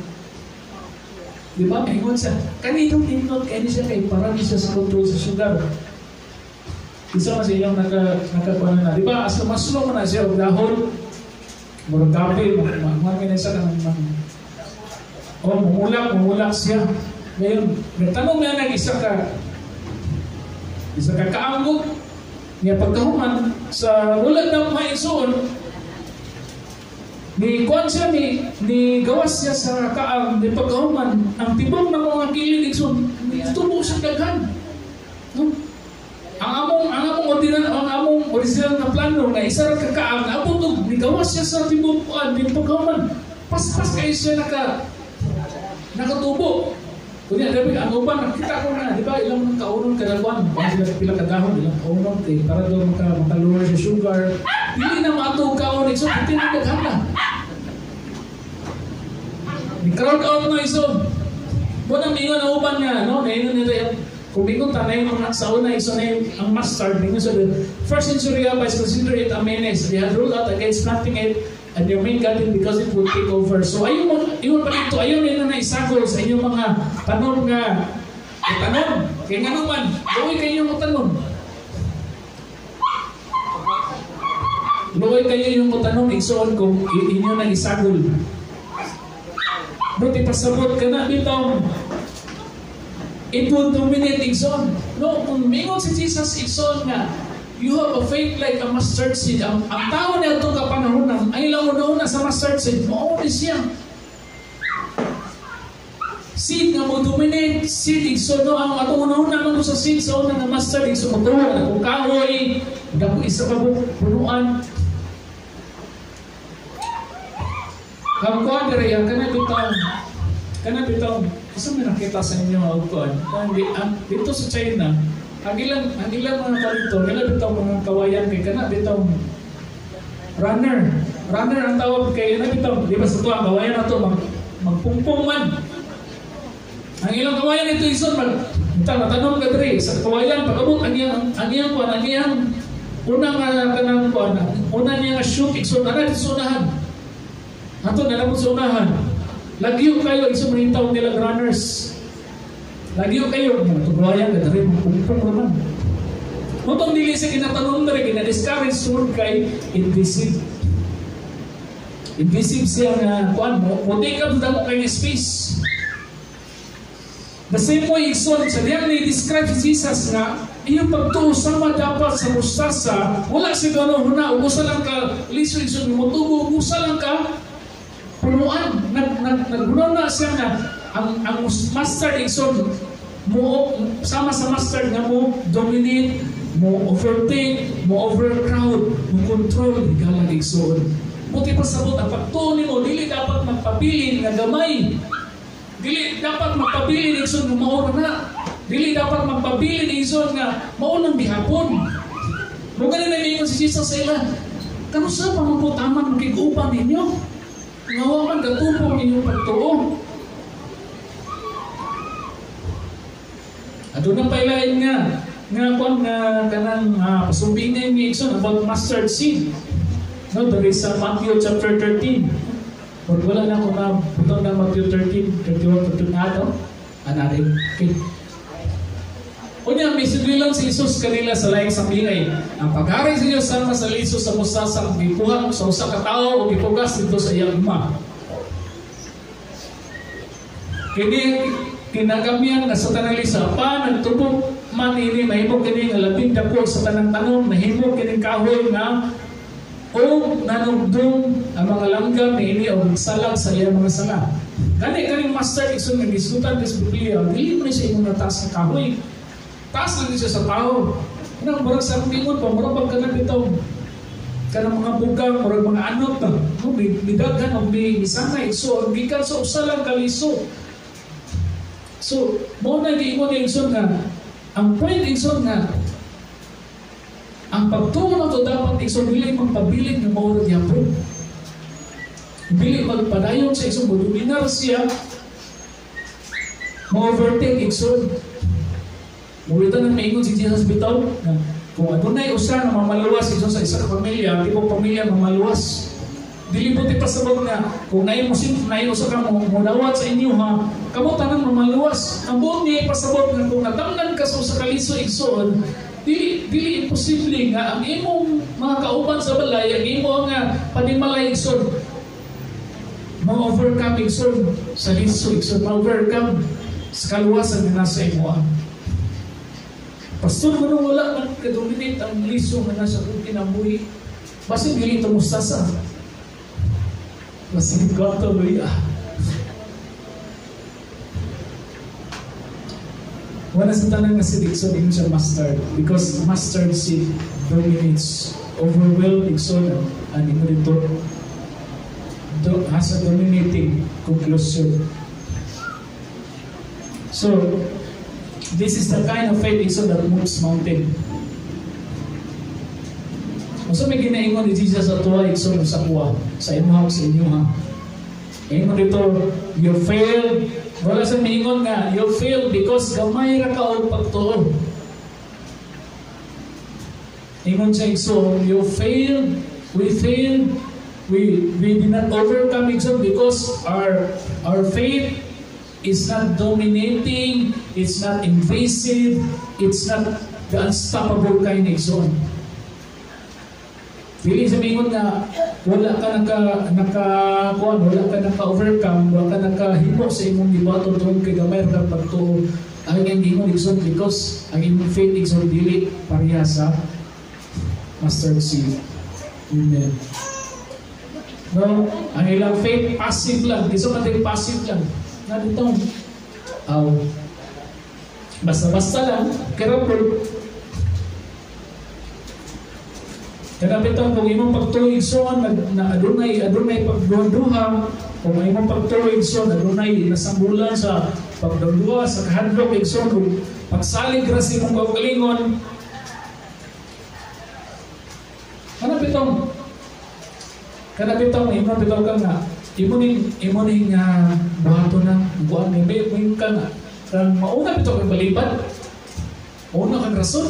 Di ba? Ingon siya. Kanitong ingon, kaya siya kay parang siya sa control sa sugar. Isa nga siya yung nakakuha na. Di ba? As maslo mo na siya, dahol, murang gabi, mga siya ka ng mumulak siya. Ngayon, natanong nga ng isa ka kaanggog, niya pagkahuman, sa ulat ng mga isuon, ni kuan siya ni gawas siya sa kaang ni pagkahuman ang tibok ng mga kilid igsoon tubo sa daghan, no? ang among original na plano nga isa ra ka kaang abot ni gawas siya sa tibok ni pagkahuman pas kay siya nakatubo kunya dapat ang uban nakita ko na di ba ilang kaunon kadagwan sila pila ka dahon ilang kaunon para daw maka-lower sa sugar dili na mato kaon igsoon tinaghan na. Ni-crowd out na iso. Bunang ingon na uban nga, no? Naingon nito yan. Kung ingon tanay mo sa una, iso na ang mustard. Ingon sa first century rabbis consider it a menace. They had ruled out against planting it and their main garden because it would take over. So ayun pa dito, ayun na isagol sa inyong mga tanong nga. Tanong, kaya nga naman, gawin kayo yung tanong. Gawin kayo yung tanong, igsoon kung inyo na isagol. Buti pasabot ka na bitaw. It will dominate igsoon. No, kung mingon si Jesus igsoon nga, you have a faith like a mustard seed. Ang tao na ito kapanahonan, ay launa sa mustard seed. Mauni siya. Seed nga mo dominate, seed igsoon. No, ang atong una sa seed sa una na mustard igsoon. Kung kahoy, dako isa ka punuan. Ang kuhan diri ang kana bitaw isa may nakita sa inyo ang kuhan dito sa China ang ilang mga kalito kailan bitaw mga kawayan kay kana bitaw runner ang tawag kay kana bitaw di ba sa tuwa kawayan na to magpungpong man ang ilang kawayan ito ison natanong ka diri sa kawayan pag-abot ang iyang unang kanang kuhan unang niya nga shoot ison na sunahan ato na lang sa unahan. Lagyo kayo, isang manitaw nila runners. Lagyo kayo, matubayan ka rin, magpupong naman. Mutong dili sa kinatanong na rin, kina-discourage sword kay invisive. Invisive siya nga, kuhan mo, mutikab na mo kayo space. The same way, igsoon, sa diyan ni-describe si Jesus nga, iyong pagtuo sama dapat sa mustasa, wala siya gano'n huna, ugusa lang ka, liso igsoon, mutubo, ugusa lang ka, punuan, naggunaw na siya nga, ang mustard igsoon, mo sama sa mustard nga mo dominate, mo overtake, mo overcrowd, mo control, higala igsoon. Buti pa sabot, ang pagtuo mo, dili dapat magpabilin nga gamay. Dili dapat magpabilin igsoon nga mauna na. Dili dapat magpabilin igsoon nga maunang bihapon. Mo ganun na ninyo si Jesus sa ila, kanusa pa maputaman ng kigupan ninyo? Ngawaman katupong inyong pagtuo. Ato na pailain nga kung kanang pasumbingin ni Ikson about mustard seed. No, there is Matthew chapter 13. Kung wala na kung putong na Matthew 13, 31, 32 na ito, anarin. Okay. Kunya, may sudwilan si Jesus kanila sa laing sambingay. Ang pagharay sa Diyos sama sa liso sa mustasa ang gipuhang sa usa ka tawo o gipugas dito sa iyang ima. Kini kinagamian na sa tanang lisa pa nagtubog man ini mahimo kini nga labing dako sa tanang tanom, mahimo kini kahoy nga o nanugdong ang mga langgam ni ini o salag sa iyang mga sala. Kaning master Ikson nga gisgutan des Biblia, dili mo ni sa imong nataas na kahoy. Taas lang siya sa tao. Anong murag sa pingon pa, murag pagkanan bitaw. Kanang mga bugang, murag mga anot na. No, bidaghan o bisanay. So, ang gikan sa usalang kaliso. So, mo na giingon yung Ikson nga, ang point Ikson nga, ang pagtuo na ito dapat Ikson, dili magpabiling ng maurag yapon. Dili magpadayon sa Ikson, maluminar siya, ma-overtake Ikson. Muritan na maingon si Jesus bitaw na kung adunay usa na mamaluwas Ikson sa isa ka pamilya, tipong pamilya mamaluwas. Dili buti pasabot nga kung naay usa ka modawat sa inyo ha, kamo tanang mamaluwas. Ang buong niya pasabot nga kung natangnan ka sa usa ka liso Ikson, dili imposible nga ang imong mga kauban sa balay, ang imo nga panimalay Ikson, ma-overcome Ikson sa liso Ikson, ma-overcome sa kaluwasan nga nasa imo. Pastor, kung wala man kadominate ang liso na nasa kong kinabuhi, basin dili ito mustasa. Basin ko ito, luya. Wala sa tanang nga si Ikson, hindi siya mustard. Because mustard seed dominates, overwhelmed Ikson, and ito has a dominating conclusion. So, this is the kind of faith Ikson that moves mountain. So may ginaingon ni Jesus sa tuwa Ikson sa kuwa, sa imuha, sa inyo ha. Ingon dito, you failed. Wala sa maingon nga, you failed because gamay ra ka og pagtuo. Ingon sa Ikson, you failed, we failed, we did not overcome Ikson because our faith is not dominating, it's not invasive, it's not the unstoppable kind of Ikson. Dili sabihin nga wala ka wala ka naka-overcome, wala ka nakahimo sa imong gibaton tungod kay gamay ra pagtuo. Ang ingon Ikson because ang imong faith Ikson dili pareha sa mustard seed. Amen. No, ang ilang faith passive lang, iso ka din passive lang. Na ditong basta-basta lang, careful. Kaya bitong kung imong pagtuig son na adunay pagduha, kung imong pagtuig son adunay nasambulan sa pagduha sa kahadlok igson kung pagsalig ra sa imong kaugalingon. Kana bitong imong bitaw ka nga imo ning buhato na buwan ni may ka nga kang mauna bitaw kang balibad. Una kang rason.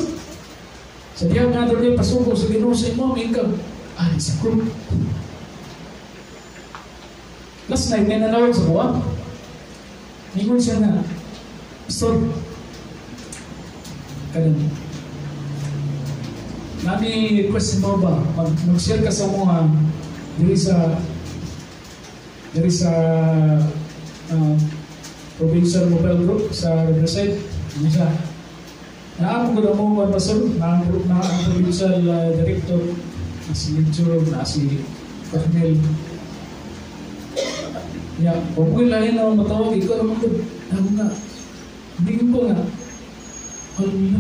Sa diyan nga doon yung pasuko sa Ginoo sa imo, ikaw, sa ko. Last night, may nanawag sa buwan. Ingon siya na, Pastor, nami request mo ba, mag-share ka sa mga diri sa provincial mobile group sa Riverside. Ano siya? Naamon ko na mo Pastor, na ang provincial director, na si Lidjuro, na si Cornel. Kung ko'y lahin na matawag, ikaw naman ko, ako nga, hindi ko nga, alam niyo,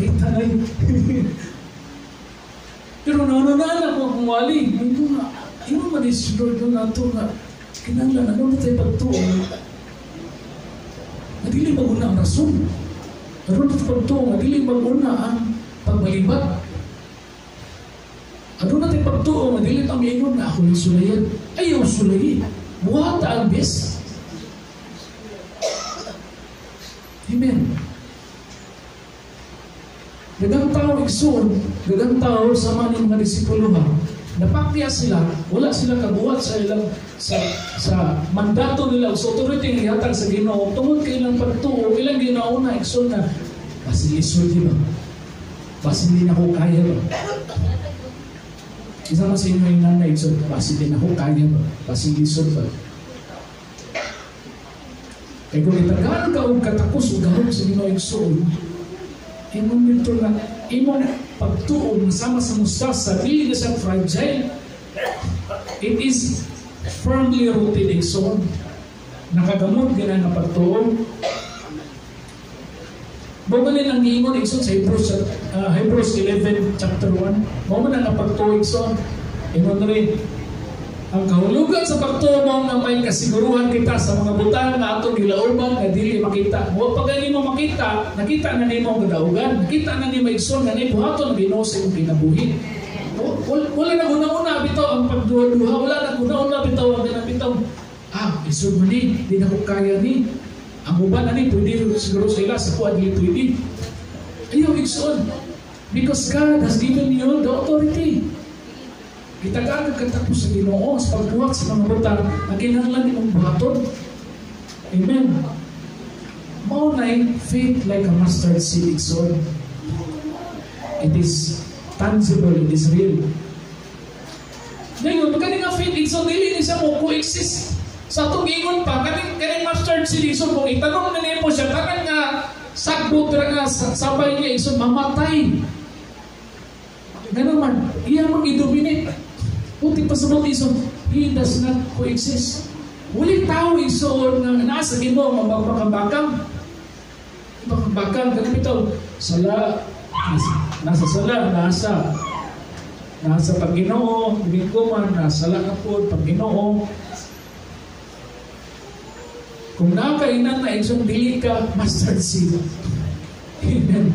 ay tanay. Pero naunanahan ako kung wali, hindi ko nga, ino man is Lord na ito nga, kinanglan, ano na tayo pagtuon? Adili maguna ang rason. Pero ito pagtuong, adili maguna ang pagbalibat. Ano natin pagtuong, adili ang ingon na ako yung sulayan. Ayaw sulayin. Buhata ang best. Amen. Dagang tao igsoon, dagang tao sa maning mga disipulo ha. Napakya sila, wala sila kabuhat sa ilang sa mandato nila sa authority ng ihatag sa Ginoo. Tungod kay ilang pagtuo, ilang ginauna igsoon na basi isod di ba? Basi hindi na ko kaya ba? Isa man sa inyo yung nanay igsoon, basi hindi na ko kaya ba? Basi isod ba? Kaya kung itagaan ka o katapos o gahong sa Ginoo igsoon, imong nito na imong pagtuo sama sa mustasa, dili na siya fragile. It is firmly rooted in soul. Nakagamot gina na pagtuo. Bagalin ang giingon igsoon sa Hebrews 11 chapter 1. Mao man ang pagtuo igsoon. Ingon rin ang kahulugan sa pagtuo mo nga may kasiguruhan kita sa mga butang na atong gilauban nga dili makita. Wa pa gani mo makita, nakita na nimo ang kadaugan, nakita na nimo igsoon nga nimo buhaton ang Ginoo sa imong kinabuhi. Wala na una-una bitaw ang pagduha-duha, wala na una-una bitaw ang bitaw. Isod man di na ko kaya ni. Ang uban ani pwede siguro sa ila sa kuha dili pwede. Ayaw igsoon. Because God has given you the authority. Gitagaan ka katapos sa Ginoo sa pagbuhat sa mga butang na kinahanglan nimong buhaton. Amen. Maunay faith like a mustard seed igsoon. It is tangible, it is real. Ngayon, kani nga faith igsoon dili ni siya mo coexist. Sa atong ingon pa, kani mustard seed igsoon kung itanong na niyo po siya, tanan nga sagbot nga sabay niya igsoon mamatay. Ganun man, iya mag-dominate. Puti pa sa mga igsoon, he does not coexist. Wali tao igsoon nga nasa Ginoo mabakang-bakang. Bakang ganun ito. Nasa sala, nasa Panginoon, hindi ko man, nasa sala na po, Panginoon. Kung nakainan na igsoon, dili ka mustard seed. Amen.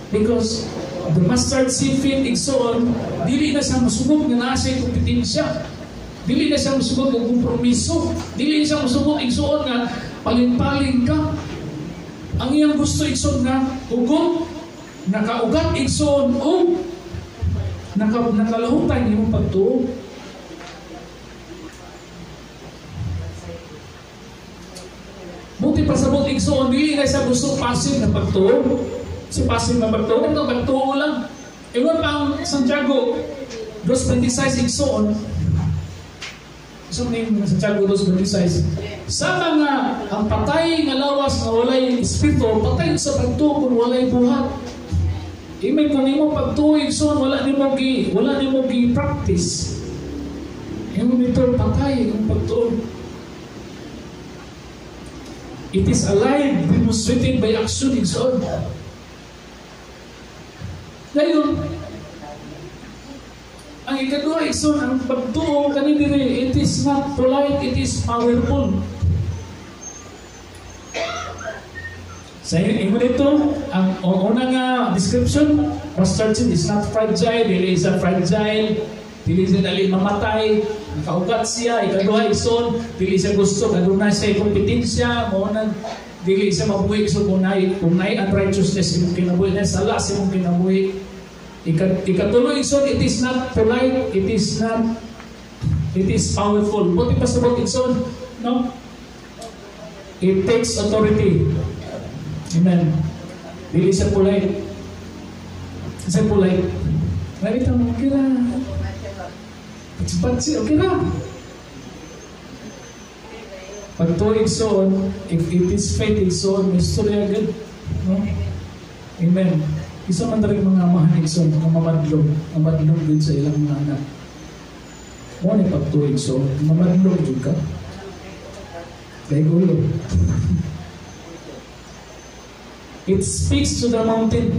Because the mustard seed faith igsoon, dili na siya masugod nga naa siya kompetensya. Dili na siya masugod ng kompromiso. Dili na siya masugod igsoon nga paling-paling ka. Ang iyang gusto igsoon nga hukom, nakaugat igsoon o nakalahutan yung pagtuo. Buti pa sa buti igsoon, dili na siya gusto passive na pagtuo. Si passive na pagtuo, ito pagtuo lang. Iwan pa ang Santiago 2.26 igsoon. Isang name ng Santiago 2.26. Sa mga ang patay nga lawas na walay espiritu, patay sa pagtuo kung walay buhat. Imay kung imo pagtuo igsoon, wala nimo gi-practice. Imo nito patay ang pagtuo. It is alive, demonstrated by action igsoon. Ngayon, ang ikaduha igsoon, ang pagtuo kani diri, it is not polite, it is powerful. Sa imo dito, ang una nga description, mustard seed is not fragile, dili siya fragile, dili siya dali mamatay, nakaugat siya. Ikaduha igsoon, dili siya gusto, kaduna siya kompetensya, mo na dili siya mabuhi so kung nay unrighteousness imong kinabuhi na sala sa imong kinabuhi. Ikatuloy igsoon, it is not polite, it is powerful. Buti pa sa buti igsoon, no? It takes authority. Amen. Dili siya polite. Siya polite. Nakita mo, okay na. Patsi, okay na. Pagtuo igsoon, if it is faith igsoon, mystery agad. No? Amen. Isa man rin mga amahan igsoon, mga mamadlong din sa ilang mga anak. Mo ni pagtuo igsoon, mamadlong din ka. Kaya gulo. It speaks to the mountain.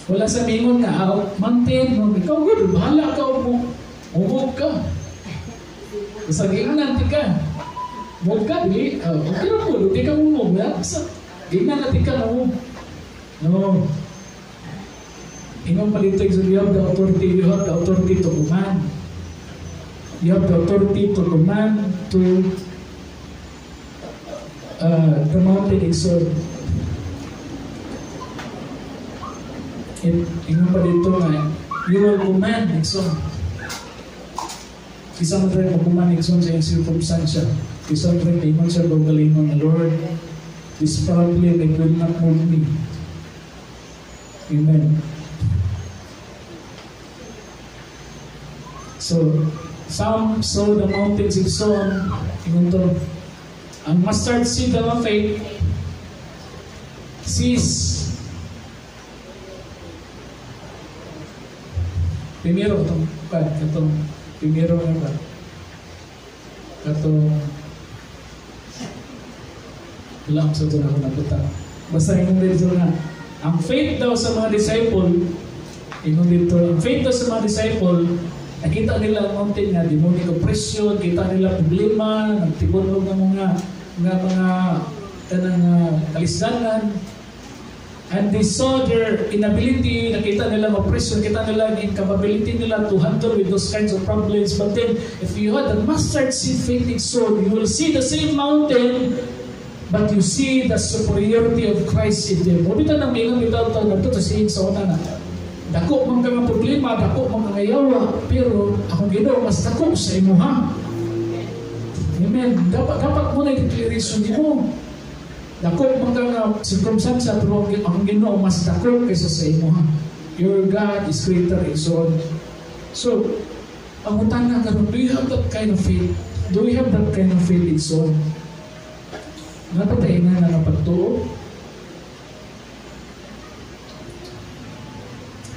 Wala sa mingon nga, mountain, ikaw gulo, bahala ka mo. Umog ka. Kasaging ka. Huwag ka, di. Okay na po, di ka umog. Gignan natin ka na umog. No. Ingon palito, you have the authority to command. You have the authority to command to the mountain exalt. Ingon pa dito nga, you will command Nixon. Isang rin magkuman Nixon sa iyong circumstansya. Isang rin ingon siya galingon na Lord, this problem it will not move me. Amen. So, some saw the mountains in Son, ingon to, ang mustard seed of faith sees primero itong primero nga ba itong lang sa ito na ako napunta basta yung dito na ang faith daw sa mga disciple yung dito ang faith daw sa mga disciple nakita nila ang mountain nga demonic oppression, kita nila problema nagtibunog ng mga kalisdanan. And they saw their inability, nakita nila oppression, nakita nila ang incapability nila to handle with those kinds of problems. But then, if you had a mustard seed faith in soul, you will see the same mountain, but you see the superiority of Christ in them. O bita nang mingang bitaw tayo na ito, sa una na. Dako mang mga problema, dako mang mga yawa, pero akong Ginoo mas dako sa imo ha. Amen. Dapat mo na i-declaration mo. Dako mga circumstance pero ang Ginoo mas dako kaysa sa imo ha. Your God is greater and so on. So, ang utang na karon, do you have that kind of faith? Do we have that kind of faith in so on? Napatay na napagtuo.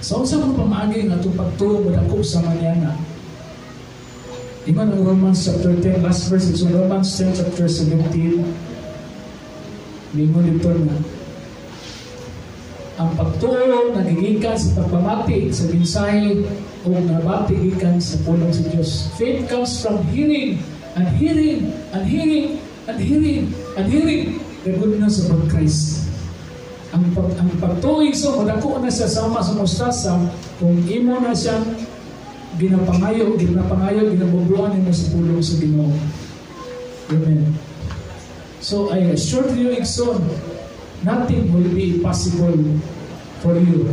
So, sa mga pamaagi nga itong pagtuo mo dako sa manyana. Ingon ang Romans chapter 10, last verse, it's Romans 10 chapter 17. Lingon dito na ang pagtuo nagigikan sa pagpamati sa mensahe o nabati gikan sa pulong sa Diyos. Faith comes from hearing and hearing and hearing and hearing and hearing the goodness of Christ. Ang pagtuig so madako na siya sama sa mustasa kung imo na siyang ginapangayo, ginabubuan mo sa pulong sa Ginoo. Amen. So I assure you, Ikson, nothing will be possible for you.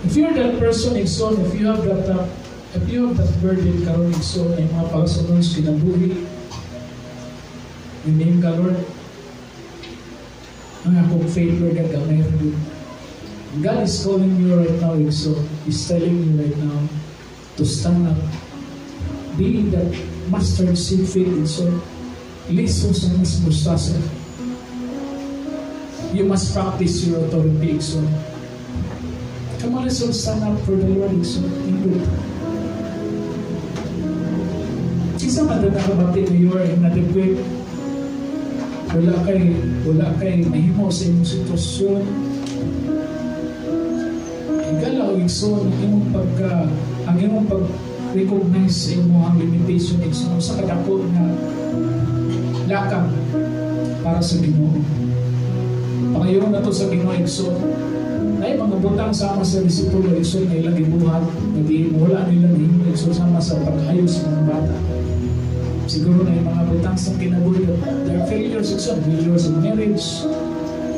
If you're that person, Ikson, if you have that burden, karon Ikson, ay mga palasunod sa kinabuhi, name ka, Lord, ang akong faith, Lord, ang gamay rin. God is calling you right now, Ikson. He's telling you right now to stand up. Be that mustard seed faith in soul. Liso sa mas mustasa. You must practice your authority, so. Come on, let's all stand up for the Lord, so. Good. Isa man na nakabati na you are inadequate. Wala kay mahimo sa imong sitwasyon. Igalaw, so, ang imong recognize sa imo ang limitation sa kadako na lakang para sa Ginoo. Pangayon na to sa Ginoo Ikson. Ay mga butang sama sa disipulo Ikson na ilang ibuhat na di wala nila na himo Ikson sama sa pag-ayos ng bata. Siguro na yung mga butang sa kinabuhi there are failures Ikson, failures in marriage,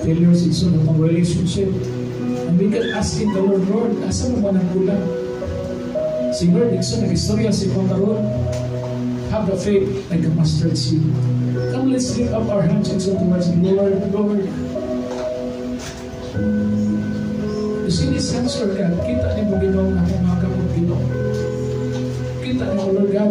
failures Ikson ng relationship. And we can ask in the Lord, asa mo ba ng kulang? Si Lord, Ikson, nag-istorya si Pangaron. Have the faith like a mustard seed. Come, let's lift up our hands Ikson towards the Lord. Lord, you see this answer, God. Kita niyo mo ginawa na mga kapag Ginoo. Kita niyo, Lord God,